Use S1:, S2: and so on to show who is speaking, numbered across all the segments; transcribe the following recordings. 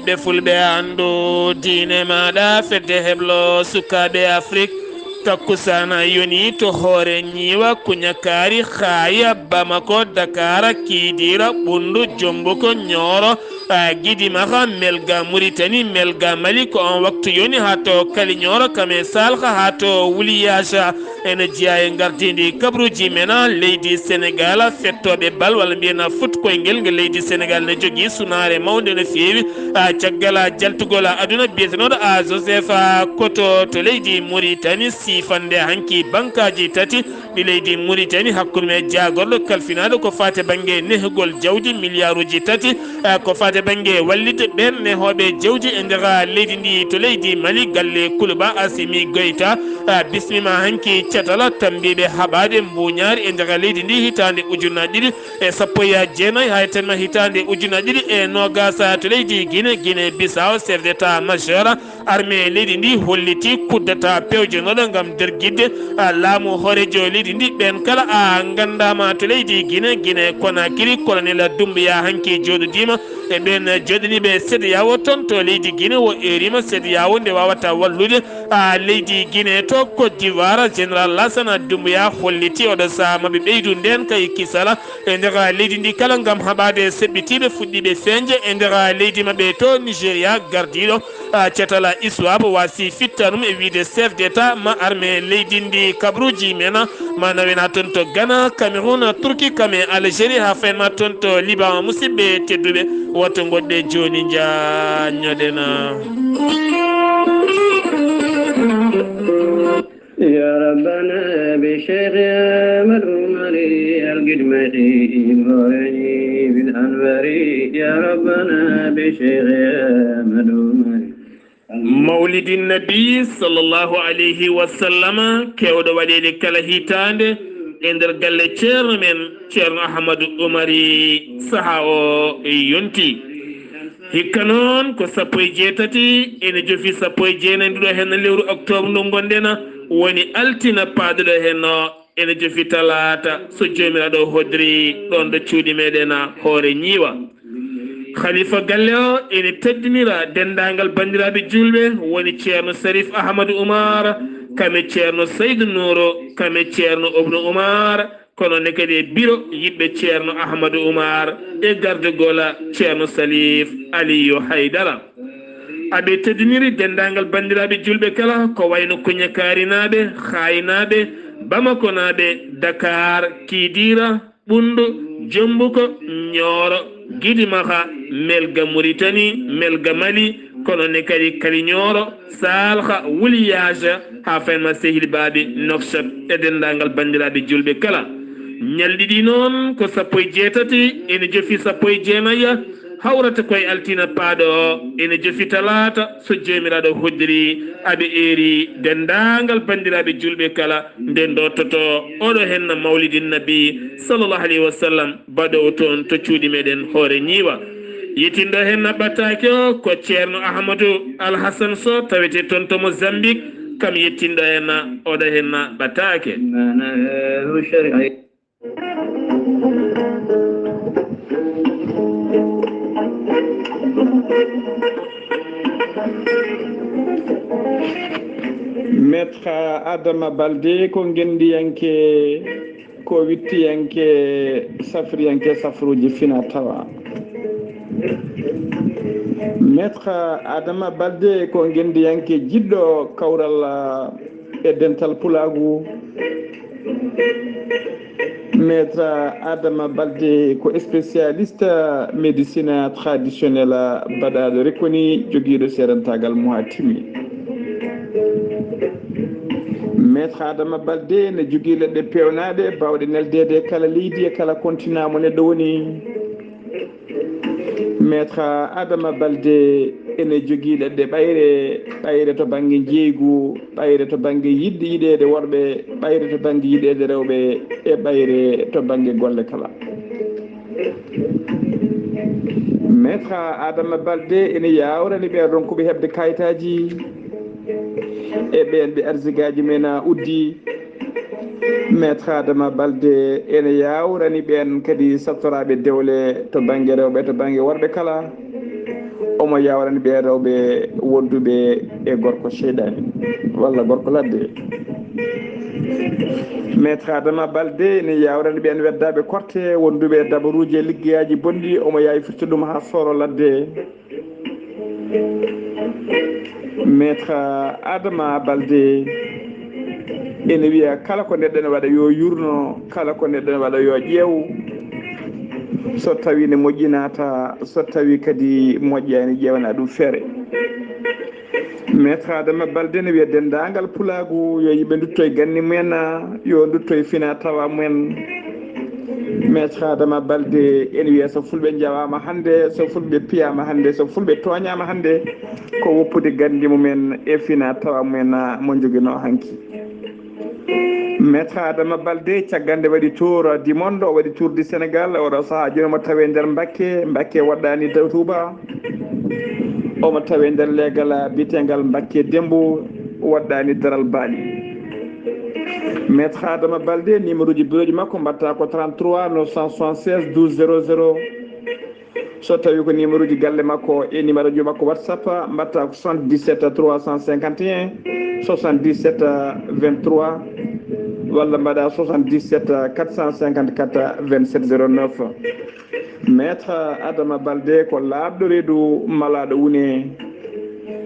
S1: ɓiɓɓe fulɓe andu diine maɗa fedde heblo sukaɓe Afrique takkusana yoni to hoore ñiiwa kuñakari khaya Bamako Dakar Kidira Bundu Jombuko Nyoro Gidimaha melga Mauritanie melga Mali ko on waktu yoni hato kali Nyoro kame salha hato wuliyasha ene jiya e gardidi kabruji mena leydi Sénégal fettoɓe bal walla mbiyana foot koyngel nge leydi Sénégal ne jogui sunare mawde no fewi caggal jaltugol aduna biyetenoɗo Joseph Koto to leydi Mauritanie sifande hanki bankaji tati ɗi leydi Mauritanie hakkude me jagorɗo kalfinaɗo ko fate banggue nehgol jawdi milliarduji tati ko fate banggue wallide ɓen nehoɓe jawdi e nder leydi ndi to leydi Mali galle Kuluba Assimi Goïta bismima hanki catala tambiɓe haɓade mbuñari e nder leydi ndi hitande ujunnaje ɗiɗi e sappo e jeenayyi hay tanma hitande ujunnaje ɗiɗi e nogas to leydi Guinée Bissau chef d'état majeur armée leydi ndi holliti kuddata pewjenoɗo gam derguidde laamu hoorejo leydi ndi ɓen kala gandama to leydi Guinée Conakry colonel Doumbouya hanki joɗodima e ɓen joɗaniɓe CEDEAO toon to leydi Guinée o erima CEDEAO nde wawata wallude leydi Guinée to Côte d'Ivoire général Lassana Doumbouya holliti oɗo saha maɓe ɓeydu nden kay kisala e nder leydi ndi kala gam haɓade seɓɓitiɓe fuɗɗiɓe feñde e nder leydi maɓe to Nigéria gardiɗo catala ISWAP wasi fittanum e wiide chef d'état ma armée leydi ndi kabruji mena manawena toon to Ghana Cameroun Turquie kame Algérie ha fayenma toon to Liban musidɓe tedduɓe woto goɗɗe joni jañoɗena
S2: يا ربنا بشيخ أحمد عمري القدمتي إبراهيمي بالأنواري يا ربنا بشيخ أحمد عمري
S1: مولد النبي صلى الله عليه وسلم كيودو waɗede kala hitande e nder galle ceerno men ceerno Ahmadou Oumary saaha o yonti hikka noon ko sappo e jeetati ene jofi sappo e jeenayi nduɗo hen lewru octobre ndu gonɗena woni altina paaduɗo hen ene jofi talata so jomiraɗo hodiri ɗon ɗo cuuɗi meɗen hoore ñiiwa khalifa galle o ene teddinira dendagal bandiraɓe julɓe woni ceerno Sarif Ahmadou Oumar kame ceerno Seydou Nouro kame ceerno Obnu Oumar kono ne kadi e biro yiɓɓe ceerno Ahmadou Oumar e gardegola ceerno Salif Aliou Haydara aɓe teddiniri dendagal bandiraɓe julɓe kala ko wayno Kuñakari naɓe Khaynaɓe Bamako naɓe Dakar Kidira Bundu Jombuko Nyoro Gidimaha melga Mauritanie melga Mali kono ne kadi Kaliñoro Salha Wuliyage ha fayenma sehil baɓe Nouakchott e dendagal bandiraɓe julɓe kala ñalɗiɗi noon ko sappo e jeetati ene jofi sappo e jeenayyi hawrata koye altina paaɗo o ene jofi talata so jomiraɗo hoddiri aɓe eeri dendagal bandiraɓe julɓe kala nden ɗo toto oɗo henna mawlidi nabi sallllahu alayhi wa sallam baɗowo toon to cuuɗi meɗen hoore ñiiwa yettindo henna ɓattake o ko ceerno Ahmadou Alhassane Sow tawete toon to Mozambique kam yettindo henna oɗo henna ɓattake
S3: maître Adama Baldé ko gendiyanke ko wittiyanke safriyanke safruji fina tawa maître Adama Baldé ko gendiyanke jiɗɗo kawral e dental pulagu maître Adama Baldé ko spécialiste médecine traditionnelle baɗaɗo rekoni joguiɗo seerantagal mo ha timmi maître Adama Baldé ne jogui leɗɗe pewnaɗe bawɗe neldede kala leydi e kala continent mo neɗɗo woni maître Adama Baldé ene jogui leɗɗe ɓayre to banggue jeygu ɓayre to banggue yiɗede worɓe ɓayre to banggue yiɗede rewɓe e ɓayre to banggue golle kala maître Adama Baldé ene yawrani ɓe ronkuɓe hebde kayitaji e ɓen ɓe arsigaji men uddi maître Adama Baldé ene yawrani ɓen kadi sattoraɓe dewle to banggue rewɓe to banggue worɓe kala omo yawrani ɓe rewɓe wonduɓe e gorko seydani walla gorko ladde maître Adama Baldé ne yawrani ɓen weddaɓe korte wonduɓe dabaruji e liggeyaji bonɗi omo yawi firti ɗum ha soro ladde maître Adama Baldé ene wiya kala ko neɗɗo ne waɗa yo yurno kala ko neɗɗo ne waɗa yo ƴeew so tawi ne moƴƴinata so tawi kadi moƴƴani ƴewana ɗum feere maître Adama Baldé ne wiya dendagal pulagu yo yimɓe dutto e ganni mumen yo dutto e fina tawa mumen maître Adama Baldé ene wiya so fulɓe jawama hande so fulɓe piyama hande so fulɓe toñama hande ko woppude gandi mumen e fina tawa mumen mo joguino hanki maître Adama Baldé caggande waɗi tour du monde o waɗi tour du Sénégal oɗo saaha joni omo tawe nder Mbacké waɗɗani daw Touba omo tawe nder leegal bitegal Mbacké Dembo waɗɗani daral Bali maître Adama Baldé numéro ji bureau ji makko mbatta ko 33 976 12 00 so tawi ko numéro ji galle makko e numéro ji makko WhatsApp mbatta ko 77 351 77 23 walla mbaɗa 77 454 27 09 maître Adama Baldé ko laaɓɗo reedu malaɗo wune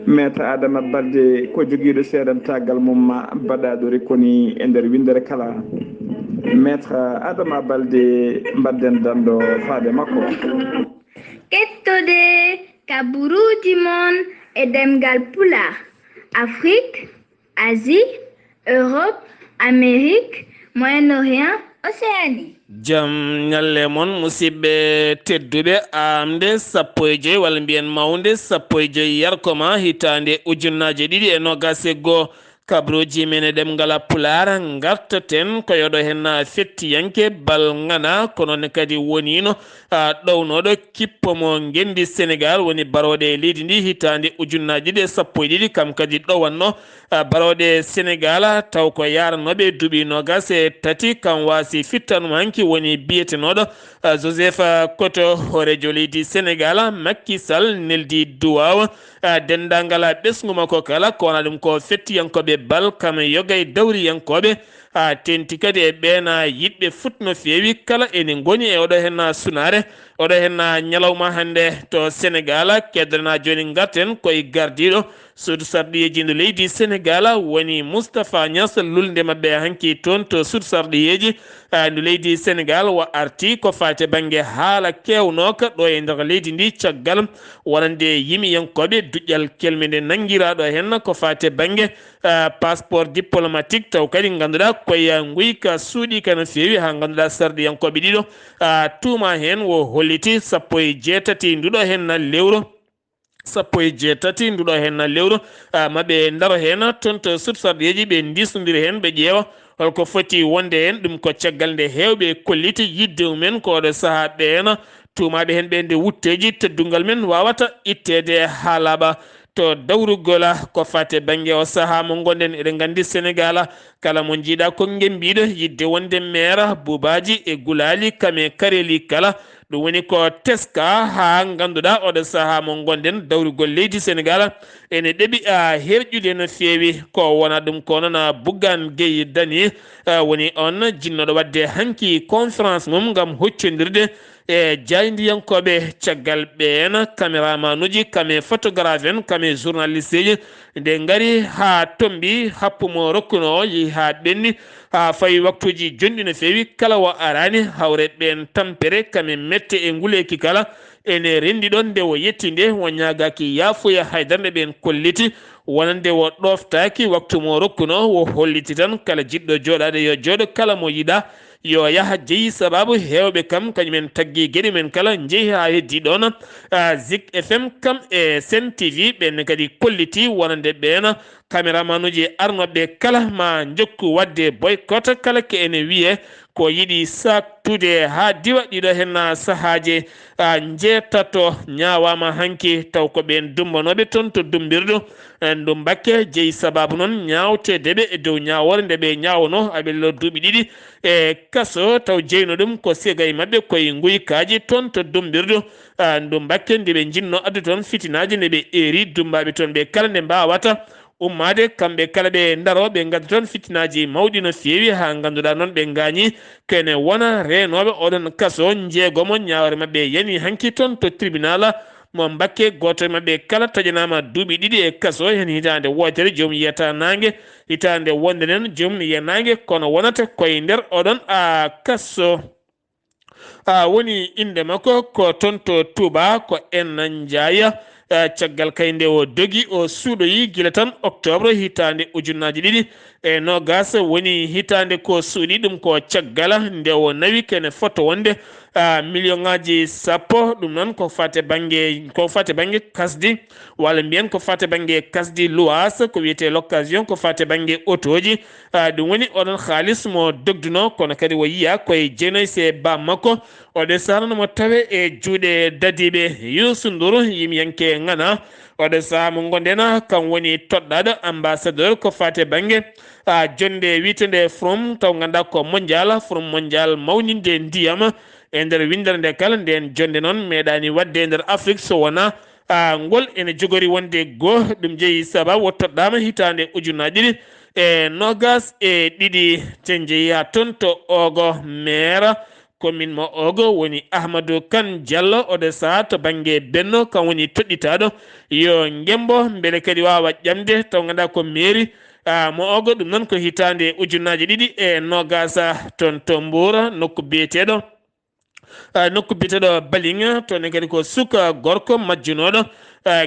S3: maître Adama Baldé ko joguiɗo seeɗantagal mum baɗaɗo koni e nder windere kala maître Adama Baldé mbadden danɗo faade makko
S4: kettode kaburuji mon e demgal pulaar Afrique Asie Europe Amérique Moyen-Orient Océanie
S1: jam ñalle mon musidɓe tedduɓe amde sappo e joyi walla mbiyen mawde sappo e joyi yarkoma hitande ujunnaje ɗiɗi e nogas e goho kabruji men e ɗemgal pulara gartaten ko yoɗo hen fettiyanke bal ngana kono kadi wonino ɗownoɗo kippo mo gendi Sénégal woni baroɗe leydi ndi hitande ujunnaje ɗiɗi e sappo e ɗiɗi kam kadi ɗowanno baroɗe Sénégal taw ko yaranoɓe duuɓi nogas e tati kam wasi fittanuma hanki woni biyetenoɗo Joseph Koto horejo leydi Sénégal Macky Sall neldi duwaw dendagal ɓesgu makko kala ko wona ɗum ko fettiyankoɓe bal kam yogay dawriyankoɓe tenti kadi e ɓeena yiɗɓe futno feewi kala ene goni e oɗo hen sunare oɗo hen ñalawma hande to Sénégal keddana joni garten koye gardiɗo suudu sarɗiyeji ndo leydi Sénégal woni Moustapha Niass lulde mabɓe hanki toon to suudu sarɗiyeji ndo leydi Sénégal wa arti ko fate banggue haala kewnoka ɗo e nder leydi ndi caggal wonande yimiyankoɓe duƴƴal kelmide nanguiraɗo hen ko fate banggue passeport diplomatique taw kadi ganduɗa koye guyka suuɗika no fewi ha ganduɗa sarɗiyankoɓe ɗiɗo tuma hen wo holliti sappo e jeetati nduɗo hen lewru sappo e jeetati nduɗo hen lewru maɓe daro hen toon to sursarɗeji ɓe disnodiri hen ɓe ƴeewa holko foti wonde hen ɗum ko caggal nde hewɓe kolliti yidde mumen ko oɗo saaha ɓeena tumaɓe hen ɓe nde wutteji teddungal men wawata ittede ha laaɓa to dawrugola ko fate banggue o saaha mo gonɗen eɗen gandi Sénégal kala mo jiiɗa ko gembiɗo yidde wonde maire Boubaji e Gulali kame Kareli kala ɗum woni ko teska ha ganduɗa oɗo saaha mo gonɗen dawrugol leydi Sénégal ene ɗeɓi herƴude no fewi ko wona ɗum ko noon Bougane Gueye Dany woni on jinnoɗo wadde hanki conférence mum gam hoccodirde e jaydiyankoɓe caggal ɓen caméraman uji kame photographe en kame journaliste ji nde gaari ha tombi happumo rokkuno yi ha ɓenni ha fayi waktuji jonɗi no fewi kala wo arani hawre ɓen tampere kame mette e nguleki kala ene rendi ɗon nde wo yetti nde wo ñagaki yafuya haydara nde ɓen kolliti wonande wo ɗoftaki waktu mo rokkuno wo holliti tan kala jiɗɗo joɗade yo jooɗo kala mo yiɗa yo yaha jeeyi sababu hewɓe kam kañumen taggi gueɗe men kala jeeyi ha heddi ɗon Zik FM kam e Sen TV ɓenne kadi kolliti wonande ɓeena cameramanuji arnoɓe kala ma jokku wadde boycott kala ke ene wiye ko yiɗi saktude ha diwa ɗiɗo hen sahaje jeetato ñawama hanki taw ko ɓen dumbanoɓe toon to dumbirɗo ɗum bakke jeeyi sababu noon ñawtedeɓe e dow ñawore nde ɓe ñawno aɓello duuɓi ɗiɗi e kaso taw jeyno ɗum ko sigay mabɓe koye guykaji toon to dumbirɗo ɗum bakke nde ɓe jinno addu toon fitinaji nde ɓe eri dumbaɓe toon ɓe kala nde mbawata ummade kamɓe kala ɓe daroɓe gadda toon fitinaji mawɗi no feewi ha ganduɗa noon ɓe gañi kene wona renoɓe oɗon kaso jeegomo ñawre mabɓe yani hanki toon to tribunal mo bakke goto mabɓe kala taƴanama duuɓi ɗiɗi e kaso hen hitande wotere joom yiyata nangue hitande wonde nen joom yiya nangue kono wonata koye nder oɗon kaso woni inde makko ko toon to Touba ko en Ndiaye caggal kayde o dogi o suuɗoyi gila tan octobre hitande ujunnaji ɗiɗi e nogas woni hitande ko suuɗi ɗum ko caggal nde o nawi kene foto wonde million ngaji sappo ɗum noon ko fate banggue kasdi walla mbiyen ko fate banggue kasdi luwas ko wiyete l'occasion ko fate banggue autoji ɗum woni oɗon haaliss mo dogduno kono kadi o yiya koye jeenayi se ba makko oɗe sahano mo tawe e juuɗe dadiɓe Youssou Ndour yimyanke ngana oɗo saha mo gondena kam woni toɗɗaɗo ambassadeur ko fate banggue jonde witende from taw ganduɗa ko mondial mawninde ndiyam e nder windere nde kala nden jonde noon meeɗani wadde e nder Afrique so wona ngol ene jogori wonde goo ɗum jeeyi sababu o toɗɗama hitande ujunnaji ɗiɗi e nogas e ɗiɗi ten jeeyi ha toon to Ogo maire commune mo Ogo woni Ahmadou Kane Diallo oɗo saha to banggue benno kam woni toɗɗitaɗo yo gembo beele kadi wawa ƴamde taw ganduɗa ko mairie mo Ogo ɗum noon ko hitande ujunnaji ɗiɗi e nogas toon to Mbour nokku biyeteɗo Balinga toon kadi ko suka gorko majjunoɗo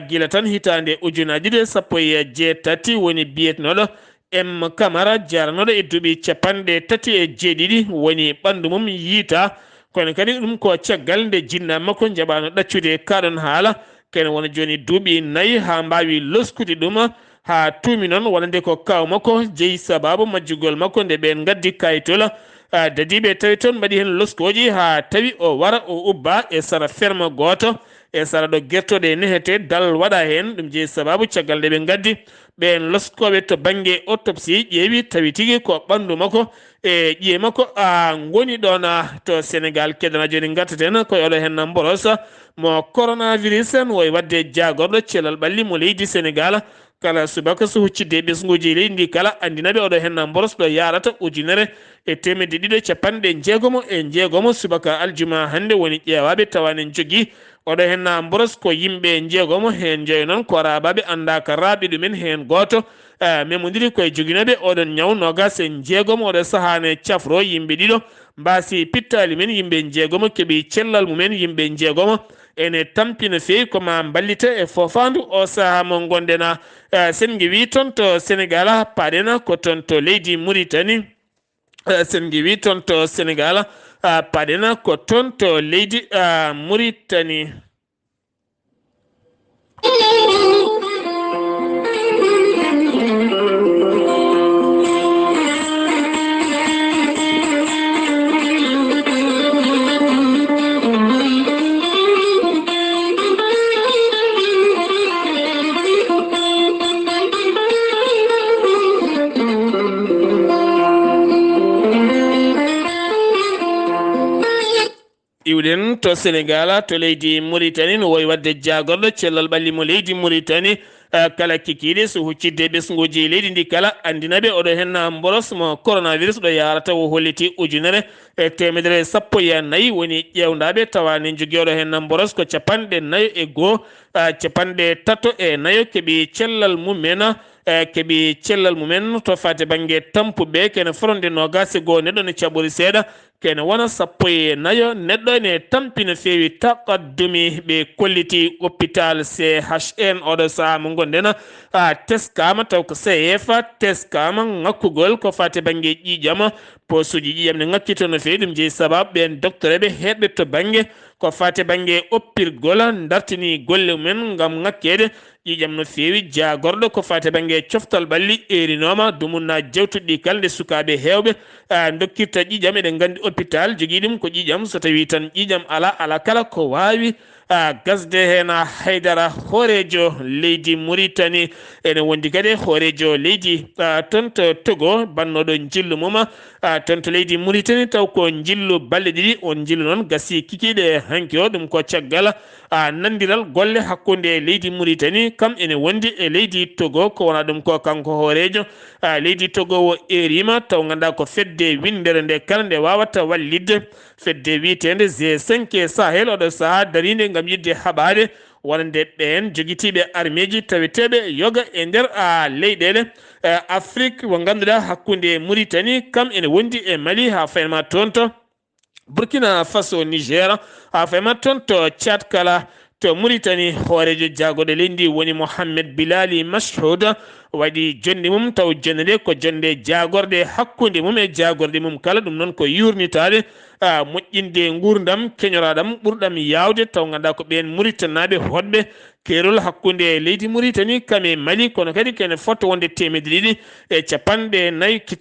S1: gila tan hitande ujunnaji ɗiɗi sappo e jeetati woni biyetenoɗo M Camara jaranoɗo e duuɓi capanɗe tati e jeeɗiɗi woni ɓandu mum yiita kono kadi ɗum ko caggal nde jinna makko jaɓano ɗaccude kaɗon haala kene wona joni duuɓi nayyi ha mbawi loskude ɗum ha tuumi noon wonande ko kaw makko jeeyi sababu majjugol makko nde ɓen gaddi kayitola dadiɓe tawi toon mbaɗi hen loskoji ha tawi o wara o ubba e sara ferme goto e sara ɗo guertoɗe nehete dal waɗa hen ɗum jeeyi sababu caggal nde ɓe gaddi ɓen loskoɓe to banggue autopsie ƴeewi tawi tigui ko ɓandu makko e ƴiye makko goni ɗon to Sénégal kedana joni gartaten koye oɗo hen boros mo coronavirus en woyi wadde jagorɗo cellal ɓalli mo leydi Sénégal kala subaka so huccidde ɓesguji leydi ndi kala andinaɓe oɗo hen boros ɗo yarata ujunere e temedde ɗiɗi capanɗe jeegomo subaka aljuma hande woni ƴewaɓe tawanen jogui oɗo hen boros ko yimɓe jeegomo hen jeeyi noon ko rabaɓe anda ka raaɓi ɗumen hen goto memodiri koye joguinoɓe oɗon ñaw nogas e jeegomo oɗo sahane cafro yimɓe ɗiɗo mbasi pittali men yimɓe jeegomo keeɓi cellal mumen yimɓe jeegomo ene tampina fewi koma ballita e fofandu o saaha mo gondena sen wi toon to Sénégal paɗena ko toon to leydi Mauritanie sen wi toon to Sénégal paɗena ko toon to leydi Mauritanie. iwɗen to Sénégal to leydi Mauritanie no woyi wadde jagorɗo cellal ɓalli mo leydi Mauritanie kala kikiɗe so huccidde ɓesguji leydi ndi kala andinaɓe oɗo hen boros mo coronavirus ɗo yarata o holliti ujunere e temedere sappo e nayyi woni ƴewdaɓe tawane jogui oɗo hen boros ko capanɗe nayyo e goho capanɗe tato e nayyo keeɓi cellal mumen to fate banggue tampuɓe kene fronde nogas e goho neɗɗo ne caɓori seeɗa kene wona sappo e nayo neɗɗo ene tampi no feewi taqaddumi ɓe kolliti hôpital CHN oɗo saha mo gonɗen teskama taw ko CF teskama ŋakkugol ko fate banggue ƴiƴam posuji ƴiƴam ne ŋakkito no feewi ɗum jeeyi sababu ɓen docteur ɓe heɓɓe to banggue ko fate banggue oppirgol dartini golle mumen gam ŋakkede ƴiƴam no feewi jagorɗo ko fate banggue coftal ɓalli erinoma dumunna jewtuɗɗi kalde sukaɓe hewɓe dokkirta ƴiƴam eɗen gandi hôpital jogui ɗum ko ƴiƴam so tawi tan ƴiƴam ala kala ko wawi gasde hen haydara hoorejo leydi Mauritanie ene wondi kadi hoorejo leydi ton to Togo bannoɗo jillu mum ton to leydi Mauritanie taw ko jillu balɗe ɗiɗi on jillu noon gasi kikiɗe hanki o ɗum ko caggal nandiral golle hakkude leydi Mauritanie kam ene wondi e leydi Togo ko wona ɗum ko kanko hoorejo leydi Togo o erima taw ganduɗa ko fedde windere nde kala nde wawata wallidde fedde wiitede G5 Sahel oɗo saaha darinde gam yidde haɓade wonande ɓen joguitiɓe armeji taweteɓe yoga e nder leyɗele Afrique mo ganduɗa hakkude Mauritanie kam ene wondi e Mali ha fayma toon to Burkina Faso Niger ha fayma toon to Tchad kala to Mauritanie hoorejo jagoɗo leydi woni Mohamed Bilali Mashoud waɗi jonde mum taw jonde nde ko jonde jagorde hakkude mum e jagorde mum kala ɗum noon ko yurnitade moƴƴinde gurdam keñoraɗam ɓurɗam yawde taw ganduɗa ko ɓen Mauritanaɓe hoɗɓe keerol hakkude leydi Mauritanie kame Mali kono kadi kene fotto wonde 250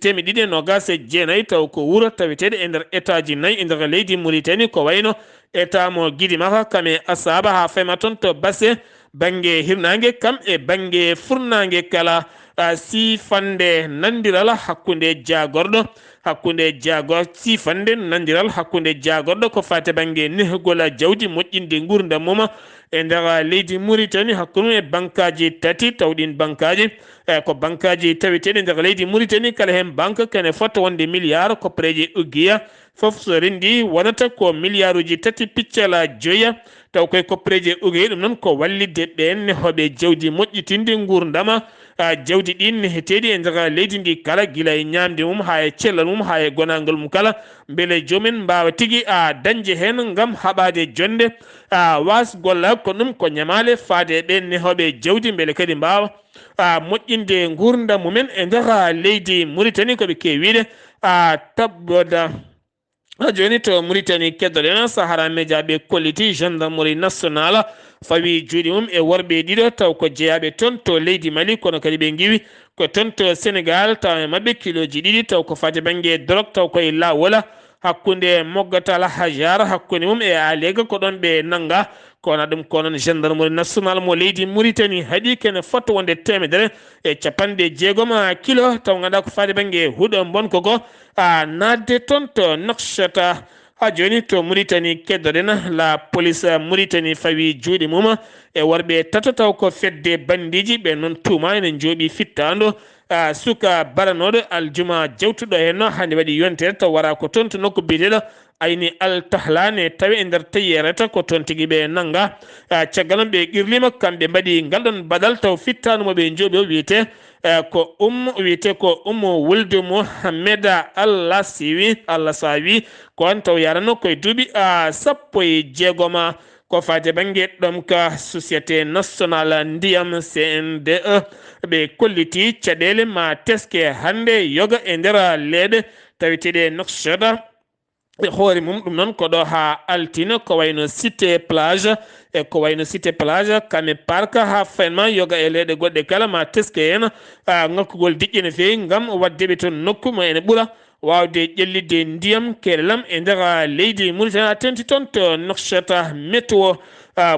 S1: temedde ɗiɗi e nogas e jeenayyi taw ko wuuro taweteɗe e nder état ji nayyi e nder leydi Mauritanie ko wayno état mo Guidi Maka kame Asaba ha fayma toon to Basse banggue hirnangue kam e banggue furnangue kala sifande nandiral hakkude jagorɗo sifande nandiral hakkude jagorɗo ko fate banggue nehgol jawdi moƴƴinde gurdam mum e nder leydi Mauritanie hakkude e bankaji tati tawɗin bankaji ko bankaji taweteɗe nder leydi Mauritanie kala hen banque kene fotto wonde milliard koppareji ugiya fof so rendi wonata ko milliard uji tati piccala joya taw koye koppareji ugiya ɗum noon ko wallidde ɓen nehoɓe jawdi moƴƴitinde gurdama jawdi ɗin neheteɗi e nder leydi ndi kala guila e ñamde mum ha e cellal mum ha e gonangol mum kala beele jomumen mbawa tigui dañde hen gam haɓade jonde wasgolla ko ɗum ko ñamale faade ɓen nehoɓe jawdi beele kadi mbawa moƴƴinde gurdam mumen e nder leydi Mauritanie koɓe kewiide tabboda joni to Mauritanie keddoɗen Sahara Média ɓe kolliti gendarmerie nationale fawi juuɗe mum e worɓe ɗiɗo taw ko jeeyaɓe toon to leydi Mali kono kadi ɓe giwi ko toon to Sénégal taw e mabɓe kiloji ɗiɗi taw ko fate banggue drogue taw koye lawola hakkude Moggatal Hajar hakkude mum e Alega ko ɗon ɓe nanga kono ɗum ko noon gendarmerie nationale mo leydi Mauritanie haaɗi kene fotto wonde 160 kilo taw ganduɗa ko fate banggue huuɗo bonko ko nadde toon to Nouakchott ha joni to Mauritanie keddoɗen la police Mauritanie fawi juuɗe mum e worɓe tato taw ko fedde bandiji ɓe noon tuuma ene jooɓi fittando suka baranoɗo aljuma jawtuɗo hen hande waɗi yontere taw wara ko toon to nokku biyeteɗo ayni Al-Tahla ne tawi e nder tayyereta ko toon tigui ɓe nanga caggal ɓe qirlima kamɓe mbaɗi ngalɗon baɗal taw fittanumo ɓe jooɓi o wiyete ko wulde Mohamed Allah Sawi ko on taw yarano koye duuɓi 16 ko fate banggue ɗom ka société nationale ndiyam CNDE ɓe kolliti caɗele ma teske hande yoga e nder leeɗe taweteɗe Nouakchott e hoore mum ɗum noon ko ɗo ha altine ko wayno cité plage kame parc ha fenma yoga e leeɗe goɗɗe kala ma teske hen ngakkugol diƴƴe no fewi gam waddeɓe toon nokku mo ene ɓuura wawde ƴellidde ndiyam keɗelam e nder leydi Mauritanie tenti toon to Nouakchott météo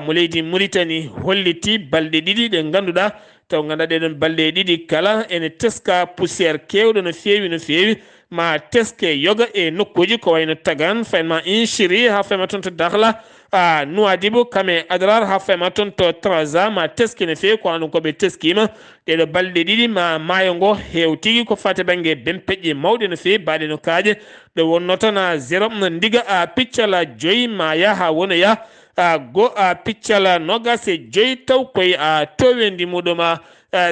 S1: mo leydi Mauritanie holliti balɗe ɗiɗi ɗe ganduɗa taw ganduɗa ɗeɗon balɗe ɗiɗi kala ene teska poussiére kewɗo no fewi ma teske yoga e nokkuji ko wayno Tagan fayma Inchiri ha fayma toon to Dakhla Nouadhibou kame Adrar ha fayma toon to Trarza ma teske no fewi ko ɗum koɓe teskima ɗeɗo balɗe ɗiɗi ma maayo ngo hewtigi ko fate banggue bempeƴƴe mawɗe no fewi baɗe no kaaje ɗo wonno tan 0 ndiga piccala joyyi ma yaha wonoya go piccala nogas e joyyi taw koye towendi muɗum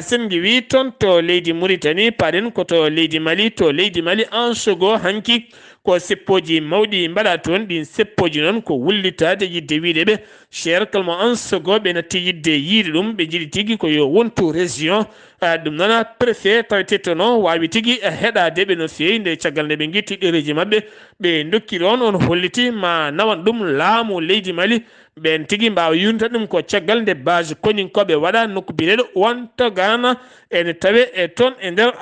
S1: sen wi toon to leydi Mauritanie paɗen koto leydi Mali en sogo hanki ko seppoji mawɗi mbaɗa toon ɗin seppoji noon ko wullitade yidde wiideɓe cher kalmo an sogoɓe natti yidde yiide ɗum ɓe jiiɗi tigui ko yo wontu région ɗum noon préfet tawete to no wawi tigui heɗadeɓe no fewi nde caggal nde ɓe guitti ɗereji mabɓe ɓe dokki ɗon on holliti ma nawan ɗum laamu leydi Mali ɓen tigui mbawa yunta ɗum ko caggal nde base koninkoɓe waɗa nokku bireɗo wonta Gana ene tawe e toon e nder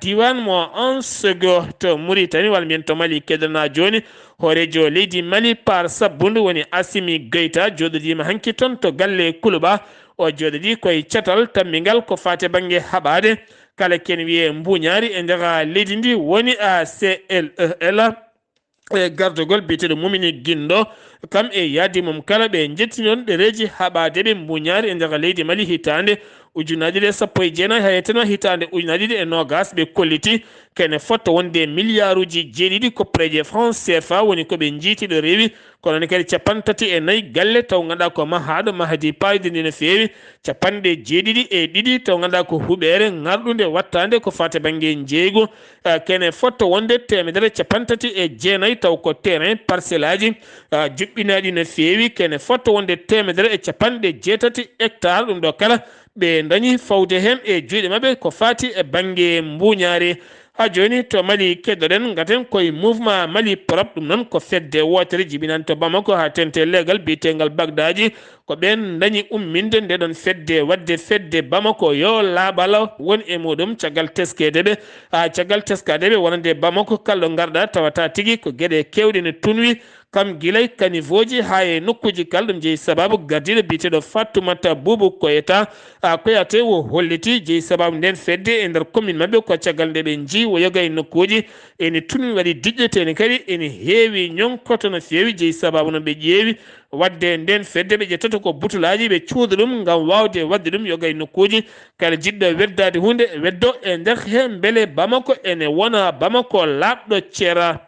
S1: diwan mo Ansogo to Mauritanie walla mbiyen to Mali keddana joni horejo leydi Mali par sabbunde woni Assimi Goïta joɗodima hanki toon to galle Kuluba o joɗoɗi koye catal tammingal ko fate banggue haɓade kala ken wiye mbuñari e nder leydi ndi woni CLEL e gardogol biyeteɗo Mumini Guindo kam e yaadi mum kala ɓe jettinon ɗereji haɓadeɓe mbuñari e nder leydi Mali hitande ujunaji ɗe sappo e jeenayi hayetena hitande ujunaji ɗi e nogas ɓe kolliti kene fotta wonde milliard uji jeeɗiɗi koppareje France CFA woni koɓe jiitiɗo rewi kono ne kadi capantati e nayyi galle taw ganduɗa ko mahaɗo mahadi payde ndi no fewi capanɗe jeeɗiɗi e ɗiɗi taw ganduɗa ko huɓere garɗude wattande ko fate banggue jeeygu kene fotta wonde temedere capantati e jeenayi taw ko terrain parcelle aji juɓɓinaɗi no fewi kene fotta wonde temedere e capanɗe jeetati hectare ɗum ɗo kala ɓe dañi fawde hen e juuɗe mabɓe ko fati e banggue mbuñari ha joni to Mali keddoɗen gaten koye mouvement Mali prop ɗum noon ko fedde wotere jibinani to Bamako ha tente legal biyetegal bagdaji ko ɓen dañi umminde ndeɗon fedde wadde fedde Bamako yo laaɓala woni e muɗum caggal teskedeɓe caggal teskadeɓe wonande Bamako kalɗo garɗa tawata tigui ko gueɗe kewɗe ne tunwi kam guilay caniveau ji ha e nokkuji kala ɗum jeeyi sababu gardiɗo biyeteɗo Fatoumata Boubou Koyeta koyate wo holliti jeeyi sababu nden fedde e nder commune mabɓe ko caggal nde ɓe jii wo yoga e nokkuji ene tunmi waɗi diƴƴetene kadi ene heewi ñonkoto no fewi jeeyi sababu no ɓe ƴeewi wadde nden fedde ɓe ƴettata ko butulaji ɓe cuuda ɗum ngam wawde wadde ɗum yoga e nokkuji kala jiɗɗo weddade hunde weddo e nder he beele Bamako ene wona Bamako laaɓɗo ceera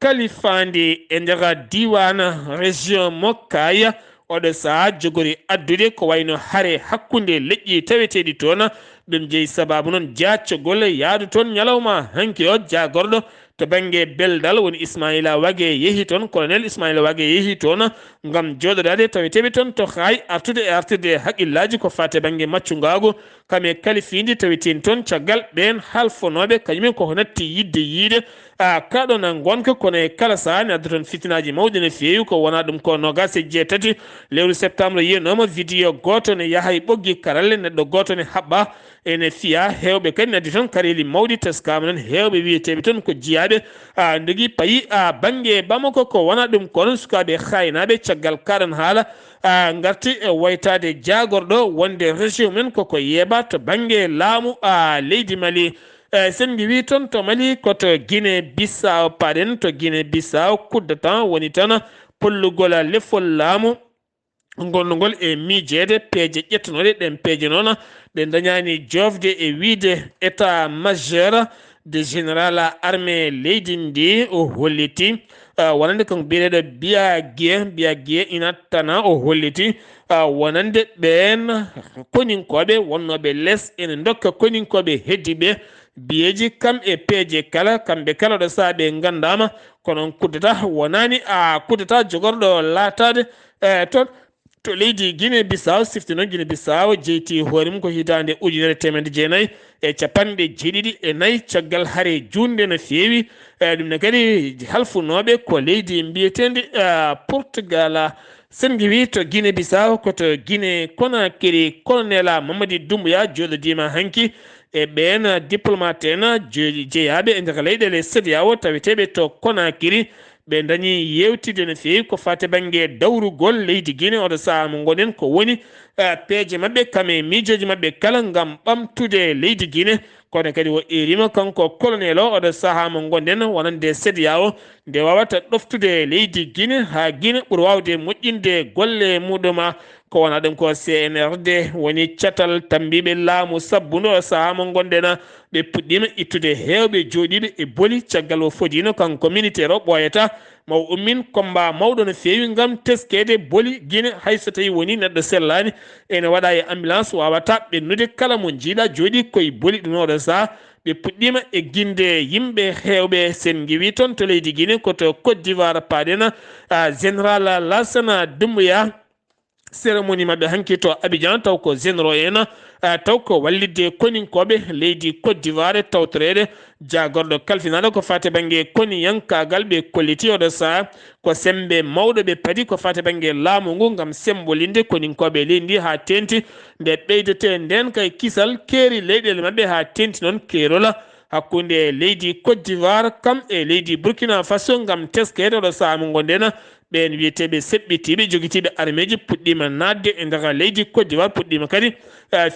S1: kalifandi e nder diwana région mo Kaya oɗo saha jogori addude ko wayno haare hakkude leƴƴi taweteɗi toon ɗum jeeyi sababu noon jaccogol yaadu toon ñalawma hanki o jagorɗo to banggue beldal woni Ismaïla Wague yeehi toon colonel Ismaïla Wague yeehi toon ngam joɗodade taweteɓe toon to hay artude e artirde haqqillaji ko fate banggue maccugagu kame kalifindi taweteni toon caggal ɓen halfonoɓe kañumen koko natti yidde yiide kaɗon gonka kono e kala saha ne adda toon fitinaji mawɗi no fewi ko wona ɗum ko nogas e jeetati lewru septembre yiyanoma vidéo goto ne yaaha e ɓoggi karalle neɗɗo goto ne haɓɓa ene fiya hewɓe kadi ne addi toon kareli mawɗi teskama noon hewɓe wiyeteɓe toon ko jiyaɓe dogui payi banggue Bamako ko wona ɗum kono sukaɓe haynaɓe caggal kaɗon haala garti e waytade jagorɗo wonde région men koko yeeɓa to banggue laamu leydi Mali sen wi toon to Mali koto Guinée Bissau paɗen to Guinée Bissau kuddatan woni tan pollugol lefol laamu ngolnugol e miijede peeje ƴettanoɗe ɗen peeje noon ɗe dañani jofde e wiide état majeur de général armée leydi ndi o holliti wonande kanko biyeteɗo Biaguié inattana o holliti wonande ɓen koninkoɓe wonnoɓe less ene dokka koninkoɓe heddiɓe biyeji kam e peeje kala kamɓe kala ɗo saaha ɓe gandama kono kuddata wonani kuddata jogorɗo latade toon to leydi Guinée Bissau siftino Guinée Bissau jeyti hoore mum ko hitande ujunere temedde jeenayyi e capanɗe jeeɗiɗi e nayyi caggal haare junde no fewi ɗum ne kadi halfunoɓe ko leydi mbiyetedi Portugal sen wi to Guinée Bissau koto Guinée Conakry colonel Mamadi Doumbouya joɗodima hanki e ɓen diplomate en jeeyaɓe e nder leyɗele CEDEAO taweteɓe to Conakry ɓe dañi yewtide no fewi ko fate banggue dawrugol leydi Guinée oɗo saaha mo gonɗen ko woni peeje mabɓe kame miijoji mabɓe kala ngam ɓamtude leydi Guinée kono kadi o erima kanko colonel o oɗo saaha mo gonɗen wonande CEDEAO nde wawata ɗoftude leydi Guinée ha Guinée ɓuura wawde moƴƴinde golle muɗum ko wona ɗum ko CNRD woni catal tambiɓe laamu sabbude o saaha mo gonɗen ɓe puɗɗima ittude hewɓe joɗiɓe e booli caggal o fodino kanko militaire o ɓoyata maw ummin combat mawɗo no fewi ngam teskede booli Guinée hayso tawi woni neɗɗo sellani ene waɗa e ambulance wawata ɓennude kala mo jiiɗa jooɗi koye booli ɗum oɗo saaha ɓe puɗɗima e guinde yimɓe heewɓe sen giwi toon to leydi Guinée koto Côte d'Ivoire paɗena général Lassana Doumbouya cérémonie maɓɓe hanki to Abidjan taw ko généraux en taw ko wallidde koninkoɓe leydi Côte d'Ivoire tawtorede jagorɗo kalfinaɗo ko fate banggue koniyankagal ɓe kolliti oɗo saha ko sembe mawɗo ɓe paadi ko fate banggue laamu ngu gam sembolinde koninkoɓe leydi ndi ha tenti nde ɓeydete nden kay kisal keeri leyɗele maɓɓe ha tenti noon keerola hakkunde leydi Côte d'Ivoire kam e leydi Burkina Faso gam teskede oɗo saha mo gondena ɓen wiyeteɓe seɓɓitiɓe joguitiɓe armeji puɗɗima nadde e nder leydi Côte d'Ivoire puɗɗima kadi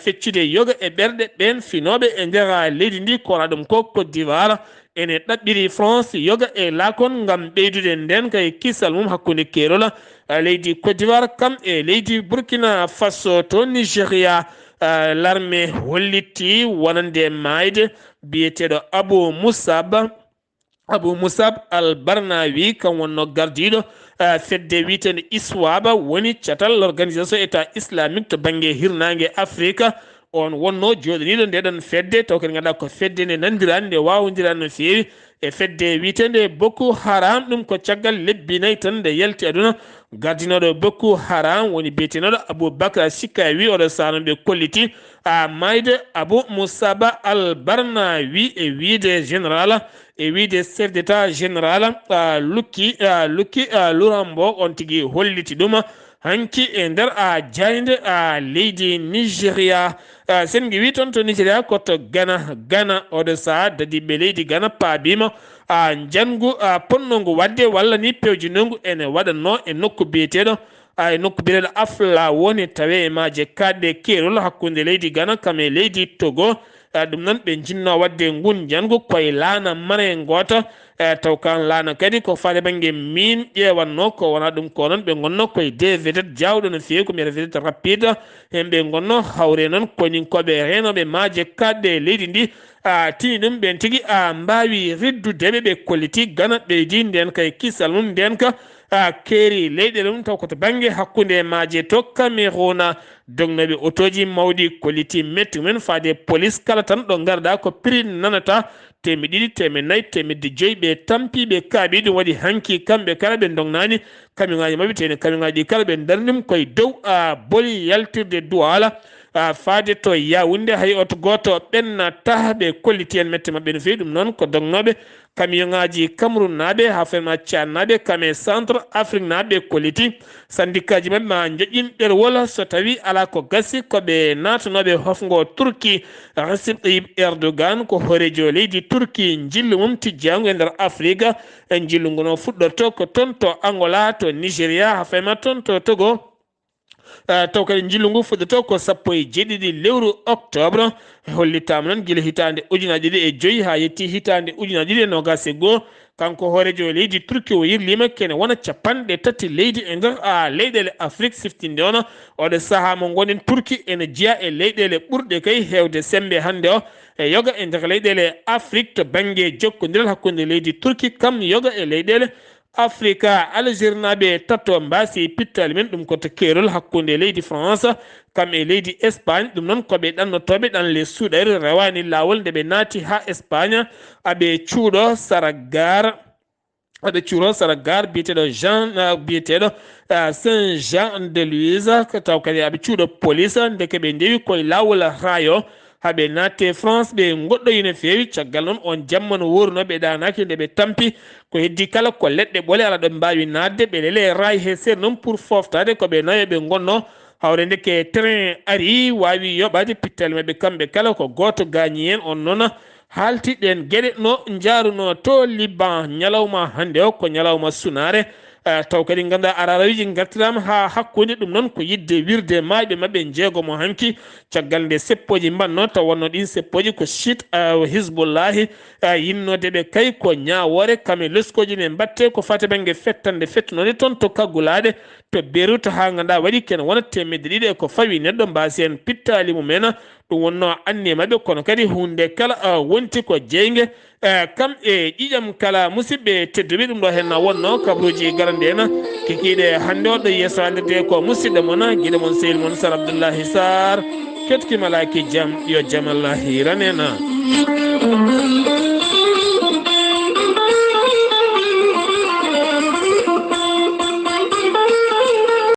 S1: feccude yoga e ɓerɗe ɓen finoɓe e nder leydi ndi kona ɗum ko Côte d'Ivoire ene ɗaɓɓiri France yoga e lakon gam ɓeydude nden kay kisal mum hakkude kerola leydi Côte d'Ivoire kam e leydi Burkina Faso to Nigéria l'armée holliti wonande mayde biyeteɗo Abou Moussab al-Barnawi kam wonno gardiɗo fedde wiitende ISWAB woni catal l'organisation état islamique to banggue hirnangue Afrique on wonno joɗaniɗo ndeɗon fedde taw kadi ganduɗa ko fedde nde nandirani nde wawdirani no fewi e fedde wiitende Boko Haram ɗum ko caggal lebbi nayyi tan nde yalti aduna gardinoɗo Boko Haram woni biyetenoɗo Aboubacry Sikawi oɗo sano ɓe kolliti mayde Abou Moussaba al-Barnawi e wiide général e wiide chef d'état général Lucky Lurambo on tigui holliti ɗum hanki e nder jayde leydi Nigéria sen giwi toon to Nigéria koto Ghana oɗo saha dadiɓe leydi Ghana paabima jangu ponnogu wadde walla ni pewjinongu ene waɗanno e nokku biyeteɗo e nokku biyeteɗo Afla woni tawe e maje kadɗe kerol hakkude leydi Ghana kam e leydi Togo ɗum noon ɓe jinno wadde ngun jangu koye laana mare goto taw kan laana kadi ko faade banggue min ƴewanno ko wona ɗum ko noon ɓe gonno koye des vedettes jawɗo no fewi ko mbiyata vedette rapide henɓe gonno hawre noon koninkoɓe renoɓe maaje kadɗe leydi ndi tini ɗum ɓen tigui mbawi reddudeɓe ɓe kolliti Ghana ɓeydi nden kay kisal mum nden ka keeri leyɗele mum taw koto banggue hakkude maaje to Cameroun dognoɓe otoji mawɗi kolliti metti mumen faade police kala tan ɗo garɗa ko prix nanata 200 400 500 ɓe tampi ɓe kaaɓi ɗum waɗi hanki kamɓe kala ɓe dognani kamioŋaji mabɓe tene kamioŋaji ɗi kala ɓe darnim koye dow boli yaltirde duwala faade to Yaoundé hay oto goto ɓennata ɓe kolliti en mette mabɓe no fewi ɗum noon ko dognoɓe kamioŋaji Cameroun naɓe ha ferma Tchad naɓe kame centre Afrique naɓe kolliti syndicat ji mabɓe ma joƴƴin ɗerwol so tawi ala ko gasi koɓe natanoɓe hofgo Turquie Recep Tayyip Erdogan ko horejo leydi Turquie jillu mum tijjangu e nder Afrique jillu ngu no fuɗɗorto ko toon to Angola to Nigéria ha ferma toon to Togo taw kadi jillu ngu fuɗɗoto ko 17 lewru octobre hollitama noon guila hitande ujunaje ɗiɗi e joyyi ha yetti hitande ujunaje ɗiɗi e nogas e goho kanko hoorejo leydi Turquie o yirlima kene wona capanɗe tati leydi e nder leyɗele Afrique siftinde ono oɗo saaha mo gonen Turquie ene jeeya e leyɗele ɓurɗe kay hewde sembe hande o e yoga e nder leyɗele Afrique to banggue jokkodiral hakkude leydi Turquie kam yoga e leyɗele Afrique Algérie naɓe tatto mbasi pittali men ɗum koto kerol hakkude leydi France kam e leydi Espagne ɗum noon koɓe ɗannotoɓe ɗan les suuɗari rewani lawol nde ɓe naati ha Espagne aɓe cuuɗo Saragar biyeteɗo Jean biyeteɗo Saint Jean de Luz taw kadi aɓe cuuɗo police ndeke ɓe ndewi koye lawol rayo haɓe natte France ɓe goɗɗoyi no fewi caggal noon on jamma no worno ɓe ɗanaki nde ɓe tampi ko heddi kala ko leɗɗe ɓoole ala ɗo mbawi nadde ɓe lele rayi he seeɗa noon pour foftade koɓe nayo ɓe gonno hawre ndeke train ari wawi yoɓade pittali mabɓe kamɓe kala ko goto gañi hen on noon halti ɗen gueɗe no jaruno to Liban ñalawma hande o ko ñalawma sunare taw kadi ganduɗa ararawiji gartirama ha hakkude ɗum noon ko yidde wirde mayɓe mabɓe jeegomo hanki caggal nde seppoji mbanno taw wonno ɗin seppoji ko chit Hizbullahi yinnodeɓe kay ko ñawore kame leskoji ne mbatte ko fate banggue fettande fettunode toon to kaggulade to Beirut ha ganduɗa waɗi ken wona 200 ko fawi neɗɗo mbasi hen pittali mumen ɗum wonno anne mabɓe kono kadi hunde kala wonti ko jeygue kam e ƴiƴam kala musidɓe tedduɓe ɗum ɗo henna wonno kabruji garande en kikiɗe hande o ɗo yesso andirde ko musidɗo moon guiɗo moon sehil moon Sar Abdoullahi Sarr ketkimalaki jaam yo jaam Allah hiranena